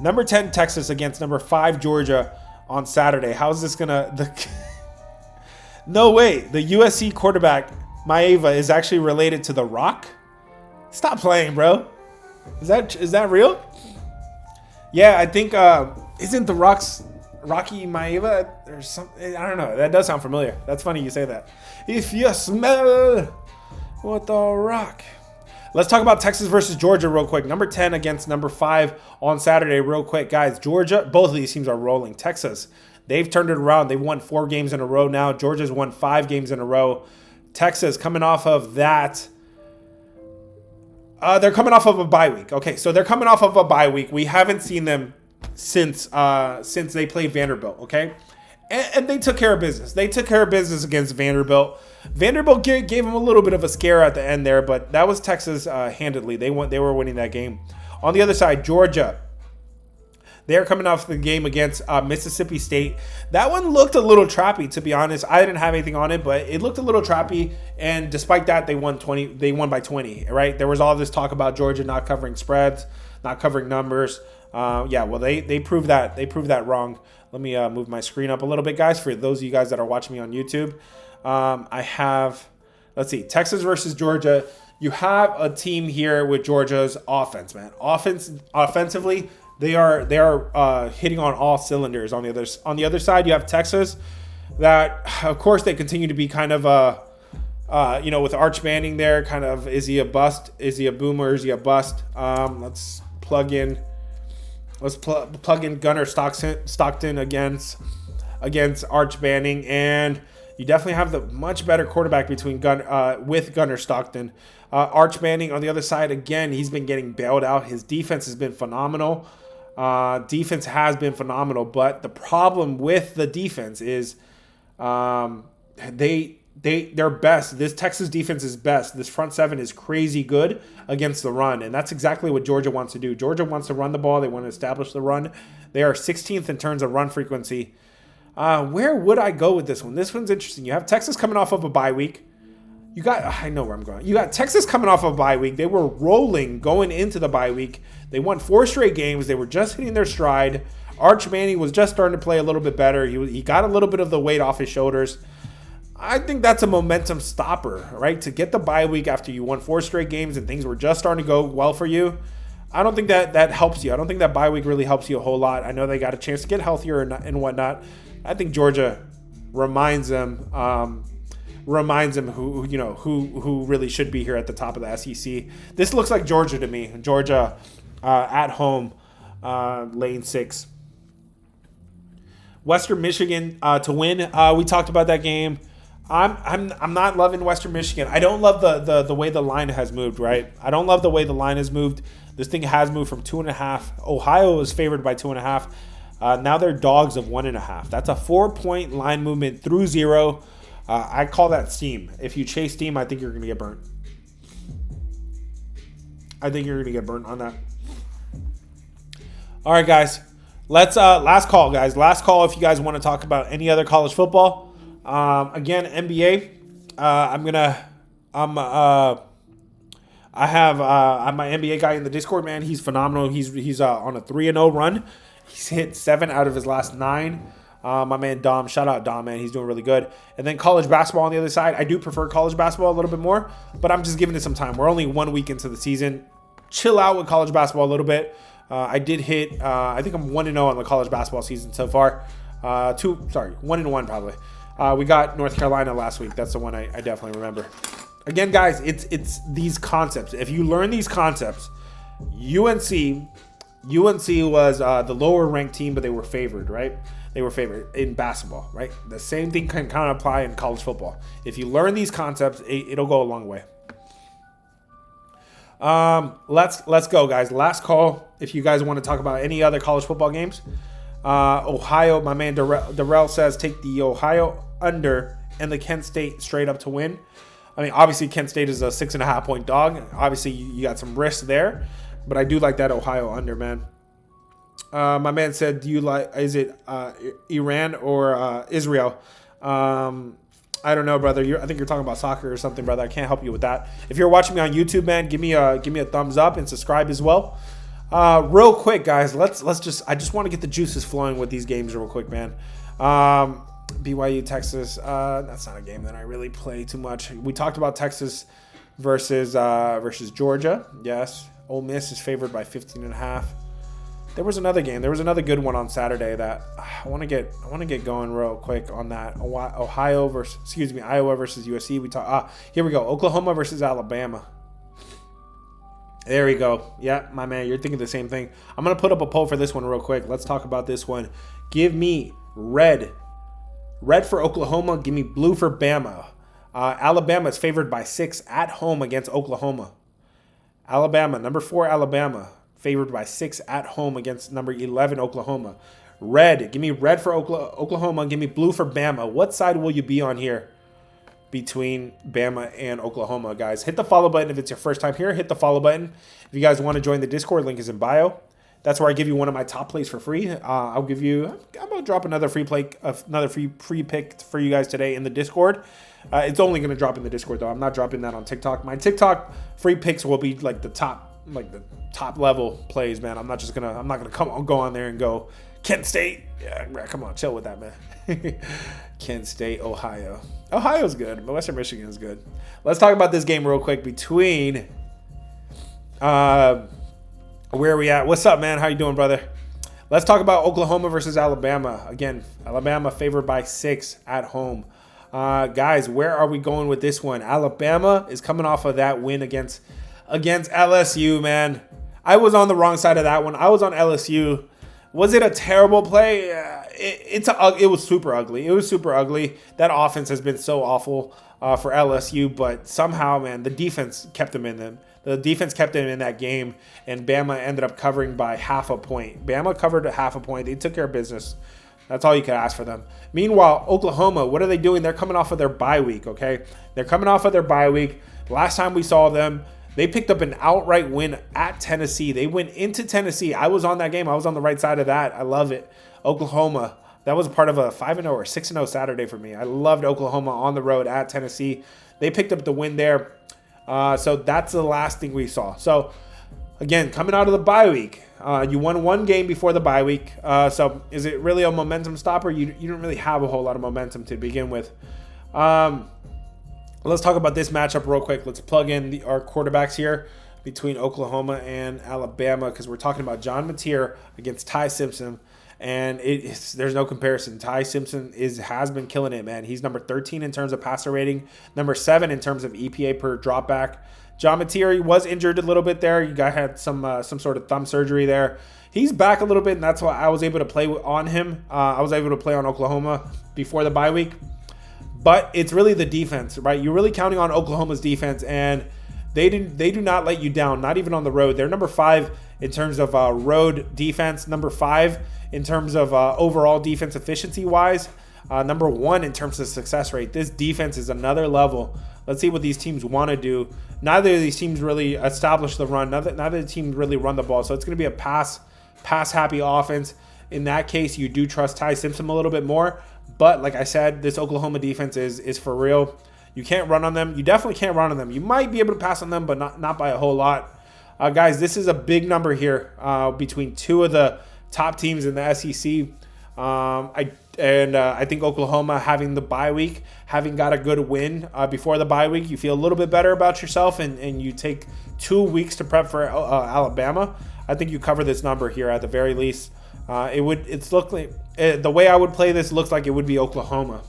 Number 10, Texas against number 5, Georgia on Saturday. How's this going to... No way. The USC quarterback, Maeva, is actually related to The Rock? Stop playing, bro. Is that real? Yeah, I think isn't The Rock's Rocky Maeva or something? I don't know. That does sound familiar. That's funny you say that. If you smell what The Rock. Let's talk about Texas versus Georgia real quick. Number 10 against number 5 on Saturday real quick, guys. Georgia, both of these teams are rolling. Texas, they've turned it around. They've won 4 games in a row now. Georgia's won 5 games in a row. Texas coming off of that. They're coming off of a bye week. Okay, so they're coming off of a bye week. We haven't seen them since they played Vanderbilt, okay? And they took care of business. They took care of business against Vanderbilt. Vanderbilt gave them a little bit of a scare at the end there, but that was Texas handedly. They were winning that game. On the other side, Georgia. They're coming off the game against Mississippi State. That one looked a little trappy, to be honest. I didn't have anything on it, but it looked a little trappy. And despite that, they won by 20, right? There was all this talk about Georgia not covering spreads, not covering numbers. They proved that. They proved that wrong. Let me move my screen up a little bit, guys, for those of you guys that are watching me on YouTube. I have, let's see, Texas versus Georgia. You have a team here with Georgia's offense, man. Offensively, they are hitting on all cylinders. On the other side, you have Texas. That, of course, they continue to be kind of with Arch Manning there. Kind of, is he a bust? Is he a boomer? Is he a bust? Let's plug in Gunnar Stockton against Arch Manning, and you definitely have the much better quarterback with Gunnar Stockton. Arch Manning on the other side, again, he's been getting bailed out. His defense has been phenomenal. But the problem with the defense is they're best. This Texas defense is best. This front seven is crazy good against the run, and that's exactly what Georgia wants to do. Georgia wants to run the ball. They want to establish the run. They are 16th in terms of run frequency. Where would I go with this one? This one's interesting. You have Texas coming off of a bye week. I know where I'm going. You got Texas coming off of a bye week. They were rolling going into the bye week. They won 4 straight games. They were just hitting their stride. Arch Manning was just starting to play a little bit better. He got a little bit of the weight off his shoulders. I think that's a momentum stopper, right? To get the bye week after you won 4 straight games and things were just starting to go well for you. I don't think that helps you. I don't think that bye week really helps you a whole lot. I know they got a chance to get healthier and whatnot. I think Georgia reminds them who really should be here at the top of the SEC. This looks like Georgia to me. Georgia at home, lane 6. Western Michigan to win. We talked about that game. I'm not loving Western Michigan. I don't love the way the line has moved, right? I don't love the way the line has moved. This thing has moved from 2.5. Ohio is favored by 2.5. Now they're dogs of 1.5. That's a 4-point line movement through 0. I call that steam. If you chase steam, I think you're going to get burnt. I think you're going to get burnt on that. All right, guys. Let's last call, guys. Last call if you guys want to talk about any other college football. Again, NBA. I'm my NBA guy in the Discord, man. He's phenomenal. He's on a 3-0 run. He's hit 7 out of his last 9. My man Dom, shout out Dom, man. He's doing really good. And then college basketball on the other side. I do prefer college basketball a little bit more, but I'm just giving it some time. We're only 1 week into the season. Chill out with college basketball a little bit. I did hit, I think I'm 1-0 on the college basketball season so far. 1-1 probably. We got North Carolina last week. That's the one I definitely remember. Again, guys, it's these concepts. If you learn these concepts, UNC was the lower ranked team, but they were favored, right? They were favored in basketball, right? The same thing can kind of apply in college football. If you learn these concepts, it'll go a long way. Let's go, guys. Last call. If you guys want to talk about any other college football games, Ohio, my man Darrell says take the Ohio under and the Kent State straight up to win. I mean, obviously Kent State is a 6.5 point dog. Obviously you got some risks there, but I do like that Ohio under, man. My man said, do you like, is it Iran or Israel? I don't know, brother. I think you're talking about soccer or something, brother. I can't help you with that. If you're watching me on YouTube, man, give me a thumbs up and subscribe as well. Real quick, guys, I just want to get the juices flowing with these games real quick, man. BYU, Texas. That's not a game that I really play too much. We talked about Texas versus Georgia. Yes. Ole Miss is favored by 15.5. There was another game. There was another good one on Saturday that I want to get going real quick on that. Iowa versus USC. Here we go. Oklahoma versus Alabama. There we go. Yeah, my man, you're thinking the same thing. I'm going to put up a poll for this one real quick. Let's talk about this one. Give me red. Red for Oklahoma. Give me blue for Bama. Alabama is favored by 6 at home against Oklahoma. Alabama, number 4 Alabama, favored by 6 at home against number 11 Oklahoma. Red. Give me red for Oklahoma. Give me blue for Bama. What side will you be on here between Bama and Oklahoma, guys? Hit the follow button if it's your first time here. Hit the follow button. If you guys want to join the Discord, link is in bio. That's where I give you one of my top plays for free. I'm going to drop another free pick for you guys today in the Discord. It's only going to drop in the Discord, though. I'm not dropping that on TikTok. My TikTok free picks will be like the top level plays, man. I'm not gonna go on there and go Kent State. Yeah, come on, chill with that, man. Kent State, Ohio. Ohio's good, but Western Michigan is good. Let's talk about this game real quick between. Where are we at? What's up, man? How you doing, brother? Let's talk about Oklahoma versus Alabama. Again, Alabama favored by 6 at home. Guys, where are we going with this one? Alabama is coming off of that win against LSU, man. I was on the wrong side of that one. I was on LSU. Was it a terrible play? It was super ugly. It was super ugly. That offense has been so awful for LSU, but somehow, man, the defense kept them in them. The defense kept them in that game, and Bama ended up covering by half a point. Bama covered a half a point. They took care of business. That's all you could ask for them. Meanwhile, Oklahoma, what are they doing? They're coming off of their bye week, okay? They're coming off of their bye week. Last time we saw them, they picked up an outright win at Tennessee. They went into Tennessee. I was on that game. I was on the right side of that. I love it. Oklahoma, that was part of a 5-0 or 6-0 Saturday for me. I loved Oklahoma on the road at Tennessee. They picked up the win there. So that's the last thing we saw. So Again, coming out of the bye week, you won one game before the bye week. So is it really a momentum stopper? You don't really have a whole lot of momentum to begin with. Let's talk about this matchup real quick. Let's plug in our quarterbacks here between Oklahoma and Alabama, because we're talking about John Mateer against Ty Simpson. And there's no comparison. Ty Simpson has been killing it, man. He's number 13 in terms of passer rating, number 7 in terms of EPA per dropback. John Mateer was injured a little bit there. You guy had some sort of thumb surgery there. He's back a little bit, and that's why I was able to play on him. I was able to play on Oklahoma before the bye week. But it's really the defense, right? You're really counting on Oklahoma's defense, and they do not let you down, not even on the road. They're number 5 in terms of road defense, number 5 in terms of overall defense efficiency-wise, number 1 in terms of success rate. This defense is another level. Let's see what these teams want to do. Neither of these teams really establish the run. Neither of the teams really run the ball. So it's going to be a pass-happy offense. In that case, you do trust Ty Simpson a little bit more. But like I said, this Oklahoma defense is for real. You can't run on them. You definitely can't run on them. You might be able to pass on them, but not by a whole lot. Guys, this is a big number here between two of the top teams in the SEC. I think Oklahoma, having the bye week, having got a good win before the bye week, you feel a little bit better about yourself, and you take 2 weeks to prep for Alabama. I think you cover this number here at the very least. The way I would play this looks like it would be Oklahoma.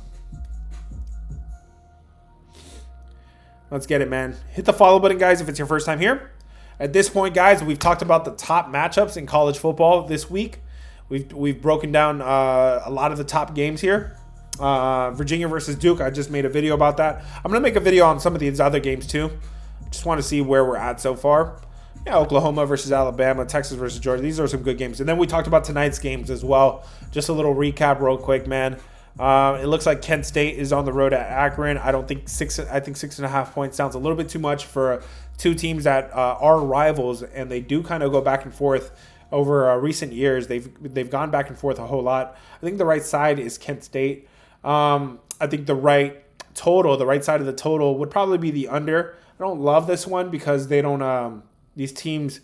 Let's get it, man. Hit the follow button, guys, if it's your first time here. At this point, guys, we've talked about the top matchups in college football this week. We've broken down a lot of the top games here. Virginia versus Duke, I just made a video about that. I'm going to make a video on some of these other games too. Just want to see where we're at so far. Yeah, Oklahoma versus Alabama, Texas versus Georgia. These are some good games. And then we talked about tonight's games as well. Just a little recap real quick, man. It looks like Kent State is on the road at Akron. I think 6.5 points sounds a little bit too much for two teams that are rivals, and they do kind of go back and forth over recent years. They've gone back and forth a whole lot. I think the right side is Kent State. I think the right side of the total would probably be the under. I don't love this one because they don't. These teams,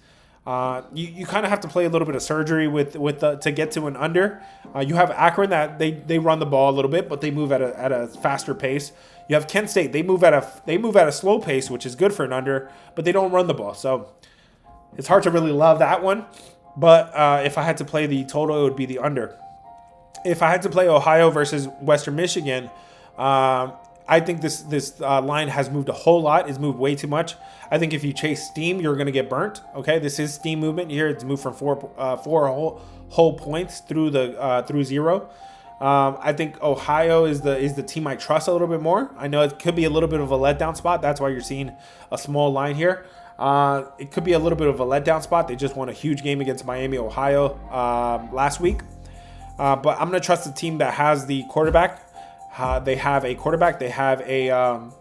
you kind of have to play a little bit of surgery to get to an under. You have Akron that they run the ball a little bit, but they move at a faster pace. You have Kent State, they move at a slow pace, which is good for an under, but they don't run the ball. So it's hard to really love that one. But if I had to play the total, it would be the under. If I had to play Ohio versus Western Michigan, I think this line has moved a whole lot. It's moved way too much. I think if you chase steam, you're going to get burnt. Okay, this is steam movement here. It's moved from four whole points through zero. I think Ohio is the team I trust a little bit more. I know it could be a little bit of a letdown spot. That's why you're seeing a small line here. It could be a little bit of a letdown spot. They just won a huge game against Miami, Ohio last week. But I'm going to trust the team that has the quarterback. They have a quarterback. They have a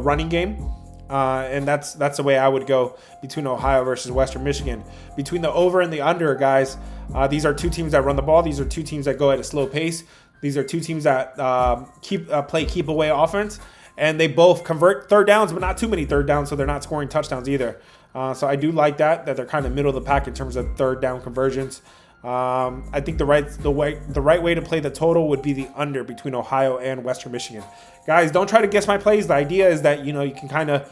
running game, and that's the way I would go between Ohio versus Western Michigan. Between the over and the under, guys, these are two teams that run the ball. These are two teams that go at a slow pace. These are two teams that play keep away offense, and they both convert third downs, but not too many third downs, so they're not scoring touchdowns either. So I do like that they're kind of middle of the pack in terms of third down conversions. I think the right way to play the total would be the under between Ohio and Western Michigan. Guys, don't try to guess my plays. The idea is that you can kind of,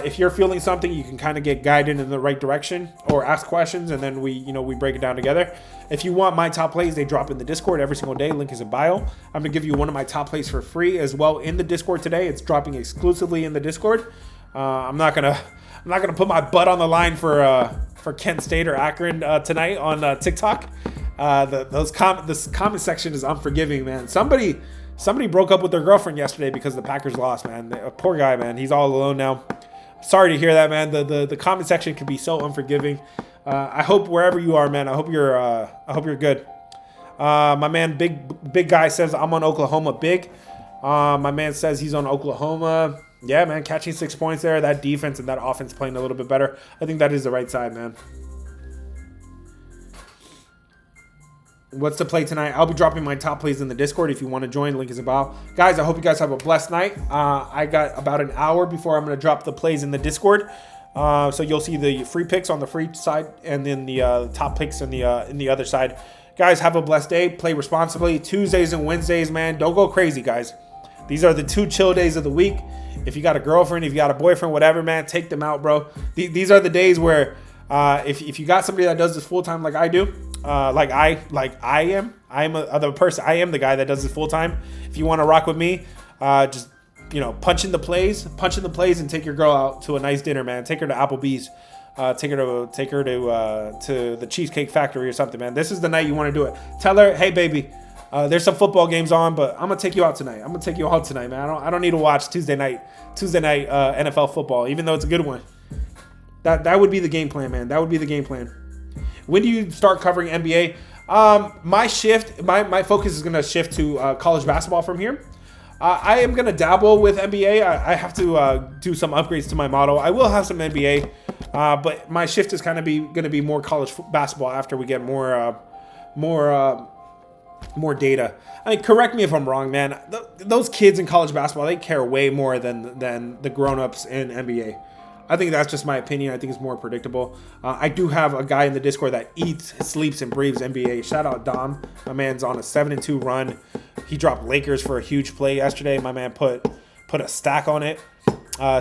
if you're feeling something, you can kind of get guided in the right direction or ask questions, and then we break it down together. If you want my top plays, they drop in the Discord every single day. Link is in bio. I'm gonna give you one of my top plays for free as well in the Discord today. It's dropping exclusively in the Discord. I'm not gonna put my butt on the line for Kent State or Akron tonight on TikTok. This comment section is unforgiving, man. Somebody broke up with their girlfriend yesterday because the Packers lost, man. Poor guy, man. He's all alone now. Sorry to hear that, man. The comment section can be so unforgiving. I hope wherever you are, man. I hope you're good. My man, big guy says I'm on Oklahoma big. My man says he's on Oklahoma. Yeah, man, catching 6 points there. That defense and that offense playing a little bit better. I think that is the right side, man. What's the play tonight? I'll be dropping my top plays in the Discord if you want to join. Link is in bio. Guys, I hope you guys have a blessed night. I got about an hour before I'm going to drop the plays in the Discord. So you'll see the free picks on the free side, and then the top picks in the other side. Guys, have a blessed day. Play responsibly. Tuesdays and Wednesdays, man, don't go crazy, guys. These are the 2 chill days of the week. If you got a girlfriend, if you got a boyfriend, whatever, man, take them out, bro. These are the days where if you got somebody that does this full time like I do, I am the guy that does this full time. If you want to rock with me, just punch in the plays, and take your girl out to a nice dinner, man. Take her to Applebee's. Take her to the Cheesecake Factory or something, man. This is the night you want to do it. Tell her, hey, baby, there's some football games on, but I'm gonna take you out tonight. I'm gonna take you out tonight, man. I don't need to watch Tuesday night NFL football, even though it's a good one. That would be the game plan, man. That would be the game plan. When do you start covering NBA? My focus is gonna shift to college basketball from here. I am gonna dabble with NBA. I have to do some upgrades to my model. I will have some NBA, but my shift is kind of gonna be more college basketball after we get more data. I mean, correct me if I'm wrong, man. Those kids in college basketball, they care way more than the grown-ups in NBA. I think that's just my opinion. I think it's more predictable. I do have a guy in the Discord that eats, sleeps, and breathes NBA. Shout out Dom. My man's on a 7-2 run. He dropped Lakers for a huge play yesterday. My man put a stack on it.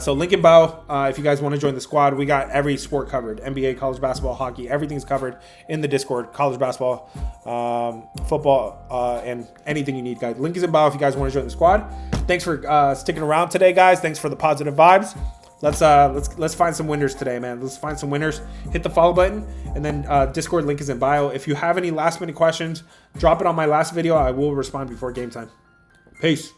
So link in bio if you guys want to join the squad. We got every sport covered. NBA, college basketball, hockey. Everything's covered in the Discord. College basketball, football, and anything you need, guys. Link is in bio if you guys want to join the squad. Thanks for sticking around today, guys. Thanks for the positive vibes. Let's find some winners today, man. Let's find some winners. Hit the follow button, and then Discord link is in bio. If you have any last minute questions, drop it on my last video. I will respond before game time. Peace.